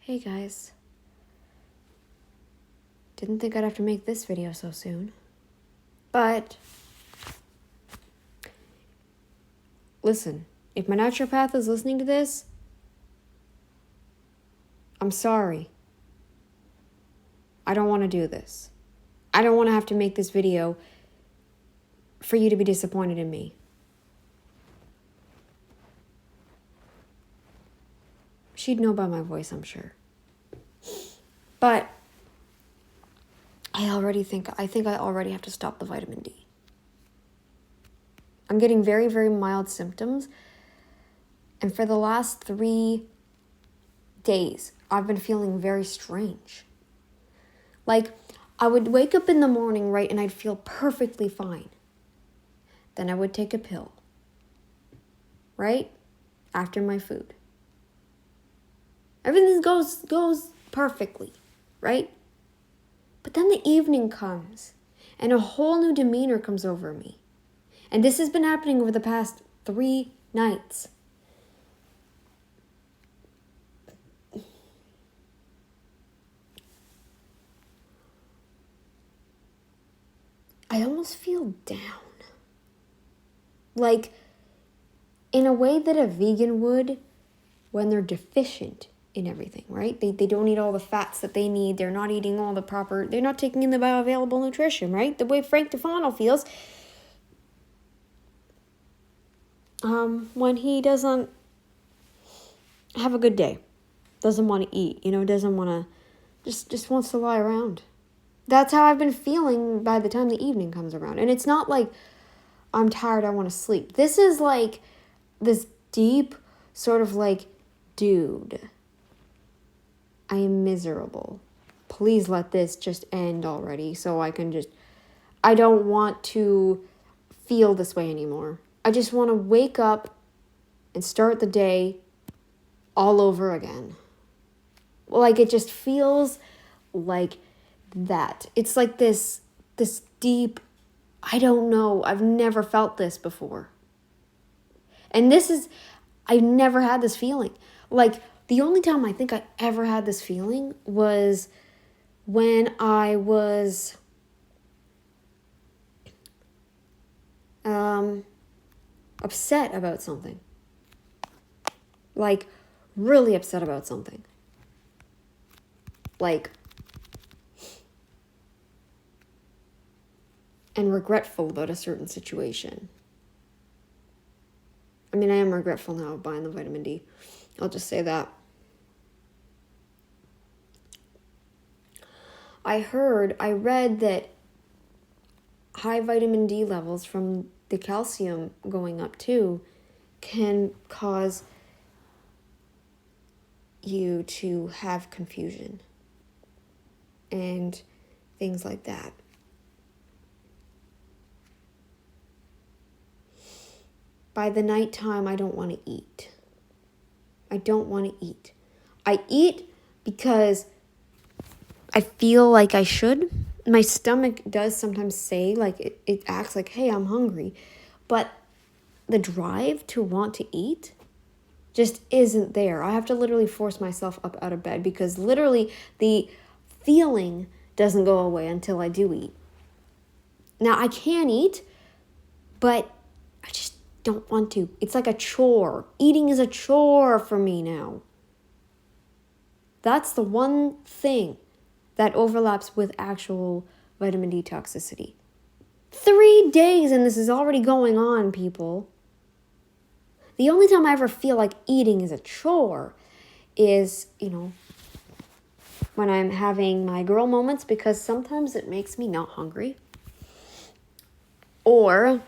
Hey guys. Didn't think I'd have to make this video so soon. But listen, if my naturopath is listening to this, I'm sorry. I don't want to do this. I don't want to have to make this video for you to be disappointed in me. She'd know by my voice, I'm sure. But I think I already have to stop the vitamin D. I'm getting very, very mild symptoms. And for the last 3 days, I've been feeling very strange. Like, I would wake up in the morning, right, and I'd feel perfectly fine. Then I would take a pill, right, after my food. Everything goes perfectly, right? But then the evening comes, and a whole new demeanor comes over me. And this has been happening over the past 3 nights. I almost feel down. Like, in a way that a vegan would when they're deficient in everything, right? They don't eat all the fats that they need. They're not eating all the proper, they're not taking in the bioavailable nutrition, right? The way Frank Tufano feels when he doesn't have a good day, doesn't want to eat, doesn't want to, just wants to lie around. That's how I've been feeling by the time the evening comes around. And it's not like I'm tired, I want to sleep. This is like this deep sort of like, dude, I am miserable. Please let this just end already so I don't want to feel this way anymore. I just want to wake up and start the day all over again. Like, it just feels like that. It's like this deep, I don't know, I've never felt this before. And I've never had this feeling. Like, the only time I think I ever had this feeling was when I was upset about something. Like, really upset about something. Like, and regretful about a certain situation. I mean, I am regretful now of buying the vitamin D. I'll just say that. I read that high vitamin D levels from the calcium going up too can cause you to have confusion and things like that. By the nighttime, I don't want to eat. I don't want to eat. I eat because I feel like I should. My stomach does sometimes say, like, it acts like, hey, I'm hungry. But the drive to want to eat just isn't there. I have to literally force myself up out of bed because literally the feeling doesn't go away until I do eat. Now, I can eat, but I just don't want to. It's like a chore. Eating is a chore for me now. That's the one thing that overlaps with actual vitamin D toxicity. 3 days and this is already going on, people. The only time I ever feel like eating is a chore is, when I'm having my girl moments, because sometimes it makes me not hungry. Or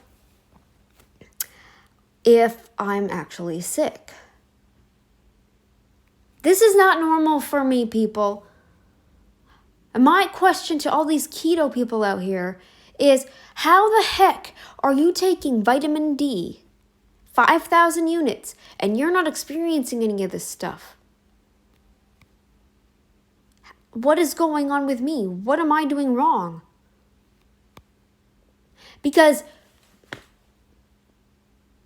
if I'm actually sick. This is not normal for me, people. And my question to all these keto people out here is, how the heck are you taking vitamin D, 5,000 units, and you're not experiencing any of this stuff? What is going on with me? What am I doing wrong? Because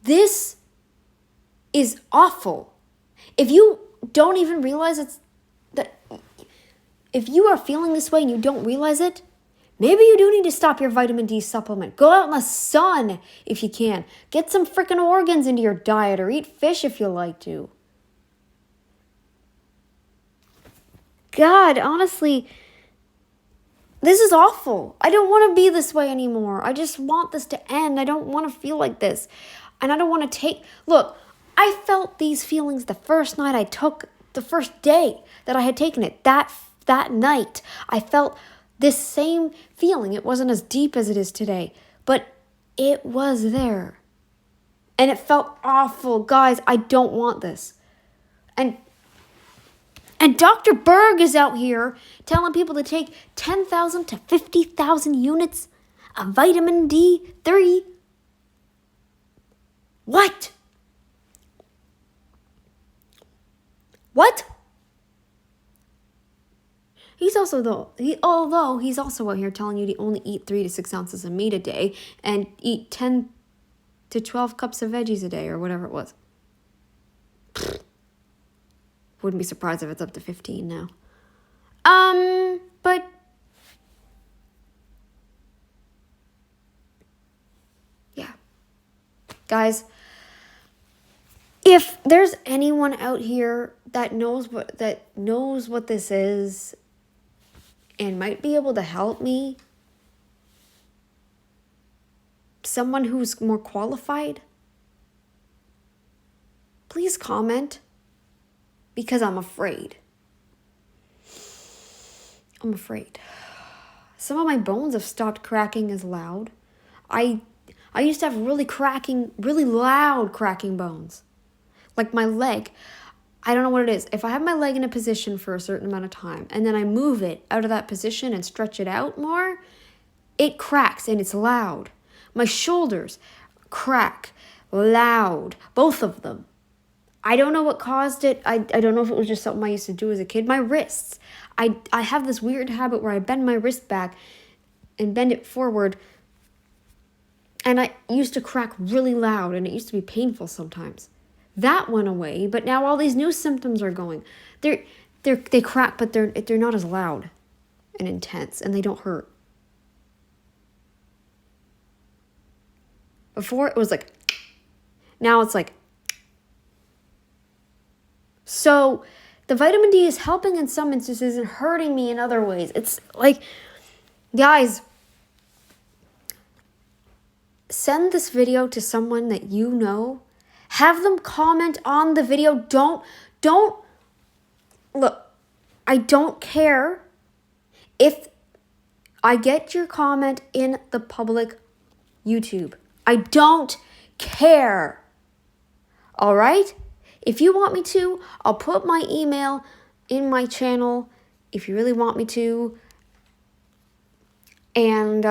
this is awful. If you don't even realize that if you are feeling this way and you don't realize it, maybe you do need to stop your vitamin D supplement. Go out in the sun if you can. Get some freaking organs into your diet or eat fish if you like to. God, honestly, this is awful. I don't want to be this way anymore. I just want this to end. I don't want to feel like this. And I don't want to look, I felt these feelings the first day that I had taken it. That night, I felt this same feeling. It wasn't as deep as it is today, but it was there. And it felt awful. Guys, I don't want this. And Dr. Berg is out here telling people to take 10,000 to 50,000 units of vitamin D3. What? What? Although he's also out here telling you to only eat 3 to 6 ounces of meat a day and eat 10 to 12 cups of veggies a day or whatever it was. Wouldn't be surprised if it's up to 15 now. But yeah. Guys, if there's anyone out here that knows what this is and might be able to help me, someone who's more qualified, please comment. Because I'm afraid. Some of my bones have stopped cracking as loud. I used to have really loud cracking bones. Like my leg. I don't know what it is. If I have my leg in a position for a certain amount of time and then I move it out of that position and stretch it out more, it cracks and it's loud. My shoulders crack loud. Both of them. I don't know what caused it. I don't know if it was just something I used to do as a kid. My wrists. I have this weird habit where I bend my wrist back and bend it forward. And I used to crack really loud and it used to be painful sometimes. That went away, but now all these new symptoms are going. They crack, but they're not as loud and intense and they don't hurt. Before it was like, now it's like. So the vitamin D is helping in some instances and hurting me in other ways. It's like, guys, send this video to someone that you know. Have them comment on the video. Don't, look, I don't care if I get your comment in the public YouTube. I don't care. All right? If you want me to, I'll put my email in my channel if you really want me to. And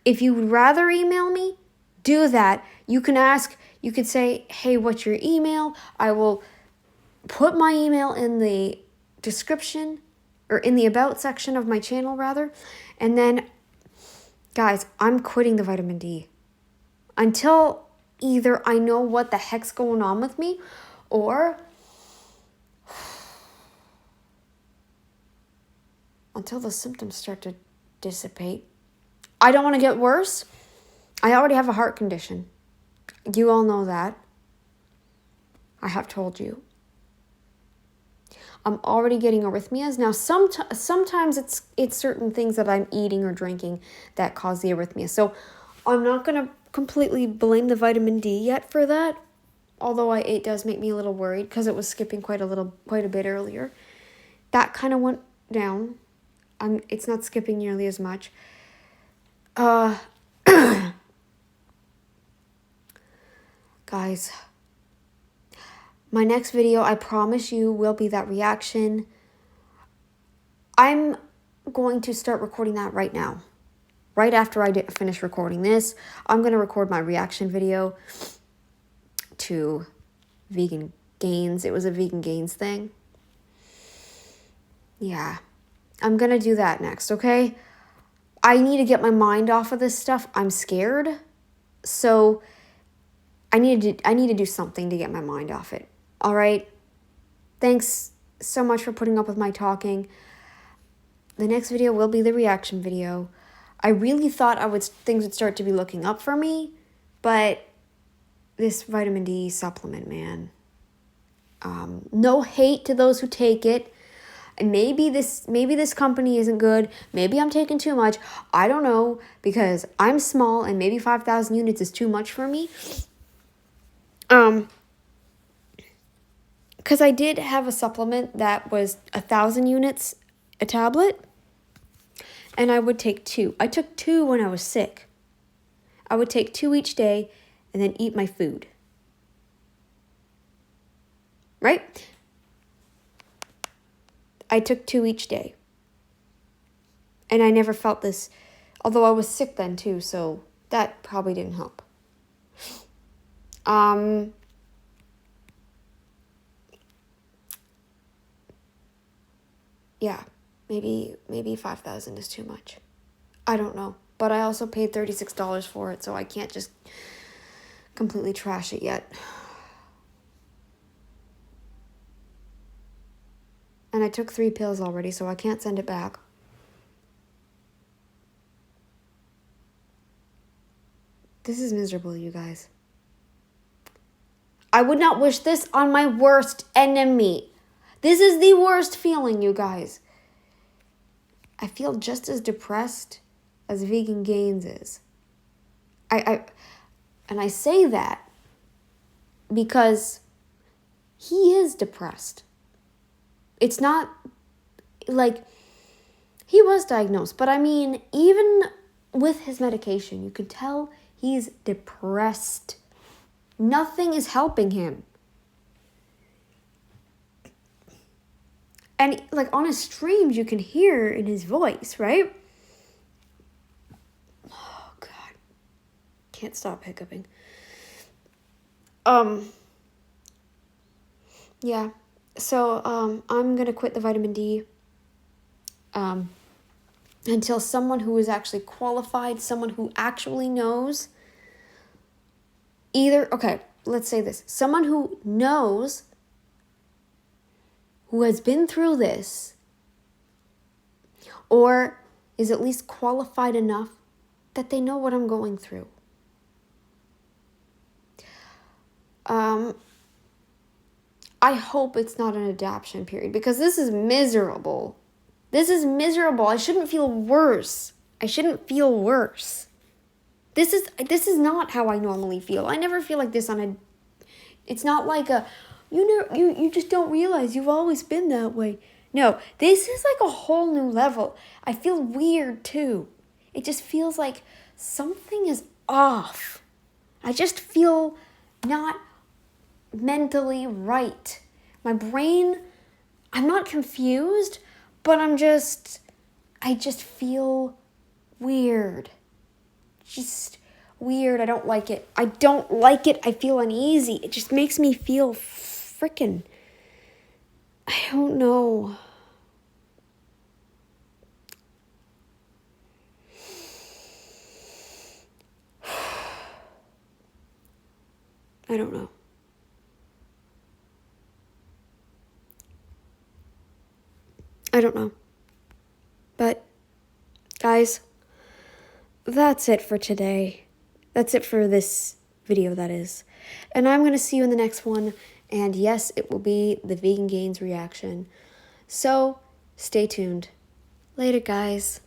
if you would rather email me, do that. You could say, hey, what's your email? I will put my email in the description or in the about section of my channel rather. And then, guys, I'm quitting the vitamin D until either I know what the heck's going on with me or until the symptoms start to dissipate. I don't want to get worse. I already have a heart condition. You all know that. I have told you. I'm already getting arrhythmias. Now, sometimes it's certain things that I'm eating or drinking that cause the arrhythmia. So I'm not going to completely blame the vitamin D yet for that, although it does make me a little worried because it was skipping quite a bit earlier. That kind of went down. It's not skipping nearly as much. Guys, my next video, I promise you, will be that reaction. I'm going to start recording that right now. Right after I finish recording this, I'm going to record my reaction video to Vegan Gains. It was a Vegan Gains thing. Yeah, I'm going to do that next, okay? I need to get my mind off of this stuff. I'm scared. So I need to do something to get my mind off it. All right? Thanks so much for putting up with my talking. The next video will be the reaction video. I really thought things would start to be looking up for me, but this vitamin D supplement, man. No hate to those who take it. And maybe this company isn't good. Maybe I'm taking too much. I don't know, because I'm small and maybe 5,000 units is too much for me. Because I did have a supplement that was 1,000 units a tablet, and I would take 2. I took 2 when I was sick. I would take 2 each day and then eat my food. Right? I took 2 each day. And I never felt this, although I was sick then too, so that probably didn't help. Yeah, maybe 5,000 is too much. I don't know. But I also paid $36 for it, so I can't just completely trash it yet. And I took 3 pills already, so I can't send it back. This is miserable, you guys. I would not wish this on my worst enemy. This is the worst feeling, you guys. I feel just as depressed as Vegan Gains is. And I say that because he is depressed. It's not like he was diagnosed, but I mean, even with his medication, you could tell he's depressed. Nothing is helping him. And like on his streams, you can hear in his voice, right? Oh, God. Can't stop hiccuping. Yeah. So, I'm going to quit the vitamin D. Until someone who is actually qualified, someone who actually knows, okay, let's say this. Someone who knows, who has been through this, or is at least qualified enough that they know what I'm going through. I hope it's not an adaptation period, because this is miserable. This is miserable. I shouldn't feel worse. This is not how I normally feel. I never feel like this it's not like you just don't realize you've always been that way. No, this is like a whole new level. I feel weird too. It just feels like something is off. I just feel not mentally right. My brain, I'm not confused, but I just feel weird. Just weird. I don't like it. I feel uneasy. It just makes me feel frickin', I don't know. I don't know. But, guys, that's it for today. That's it for this video, that is. And I'm going to see you in the next one. And yes, it will be the Vegan Gains reaction. So, stay tuned. Later, guys.